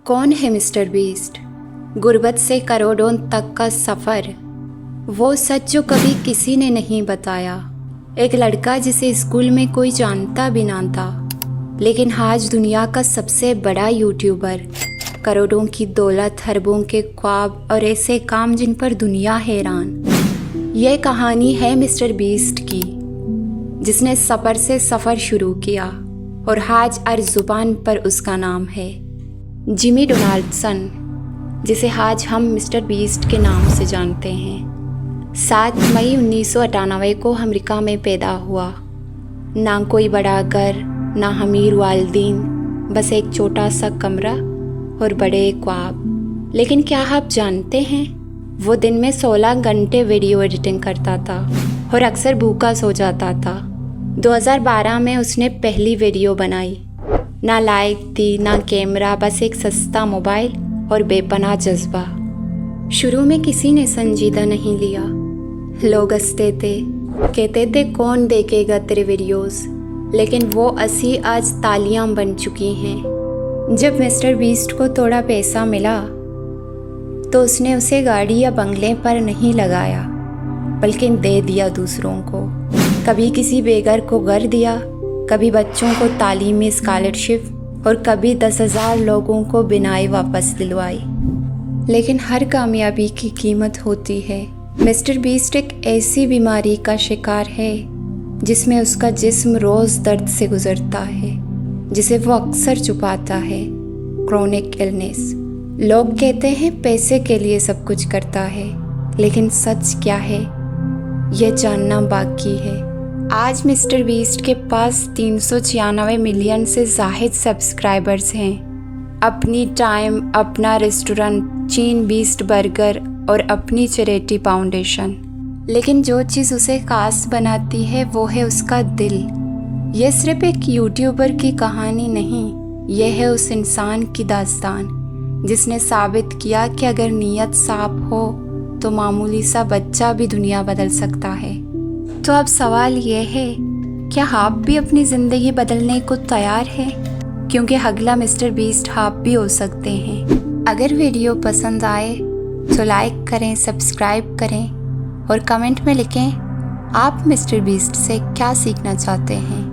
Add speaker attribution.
Speaker 1: कौन है mister beast? गुर्बत से करोड़ों तक का सफ़र, वो सच जो कभी किसी ने नहीं बताया। एक लड़का जिसे स्कूल में कोई जानता भी ना था, लेकिन आज दुनिया का सबसे बड़ा यूट्यूबर। करोड़ों की दौलत, अरबों के ख्वाब और ऐसे काम जिन पर दुनिया हैरान। ये कहानी है मिस्टर बीस्ट की, जिसने सफ़र से सफ़र शुरू किया और आज हर ज़ुबान पर उसका नाम है जिमी डोनाल्डसन, जिसे आज हम मिस्टर बीस्ट के नाम से जानते हैं। 7 मई 1998 को अमेरिका में पैदा हुआ। ना कोई बड़ा घर, ना अमीर वालिदैन, बस एक छोटा सा कमरा और बड़े ख्वाब। लेकिन क्या आप जानते हैं, वो दिन में 16 घंटे वीडियो एडिटिंग करता था और अक्सर भूखा सो जाता था। 2012 में उसने पहली वीडियो बनाई। ना लाइट थी, ना कैमरा, बस एक सस्ता मोबाइल और बेपनाह जज्बा। शुरू में किसी ने संजीदा नहीं लिया। लोग हंसते थे, कहते थे कौन देखेगा तेरे वीडियोस, लेकिन वो हंसी आज तालियां बन चुकी हैं। जब मिस्टर बीस्ट को थोड़ा पैसा मिला तो उसने उसे गाड़ी या बंगले पर नहीं लगाया, बल्कि दे दिया दूसरों को। कभी किसी बेघर को घर दिया, कभी बच्चों को तालीमी स्कॉलरशिप और कभी 10,000 लोगों को बिनाई वापस दिलवाई। लेकिन हर कामयाबी की कीमत होती है। मिस्टर बीस्ट एक ऐसी बीमारी का शिकार है जिसमें उसका जिस्म रोज़ दर्द से गुजरता है, जिसे वो अक्सर छुपाता है। Chronic illness. लोग कहते हैं पैसे के लिए सब कुछ करता है, लेकिन सच क्या है ये जानना बाकी है। आज मिस्टर बीस्ट के पास 396 मिलियन से ज़ाहिद सब्सक्राइबर्स हैं। अपनी टाइम, अपना रेस्टोरेंट चीन बीस्ट बर्गर और अपनी चैरिटी फाउंडेशन। लेकिन जो चीज़ उसे खास बनाती है वो है उसका दिल। ये सिर्फ एक यूट्यूबर की कहानी नहीं, ये है उस इंसान की दास्तान जिसने साबित किया कि अगर नीयत साफ हो तो मामूली सा बच्चा भी दुनिया बदल सकता है। तो अब सवाल ये है, क्या आप भी अपनी ज़िंदगी बदलने को तैयार हैं? क्योंकि अगला मिस्टर बीस्ट आप भी हो सकते हैं। अगर वीडियो पसंद आए तो लाइक करें, सब्सक्राइब करें और कमेंट में लिखें आप मिस्टर बीस्ट से क्या सीखना चाहते हैं।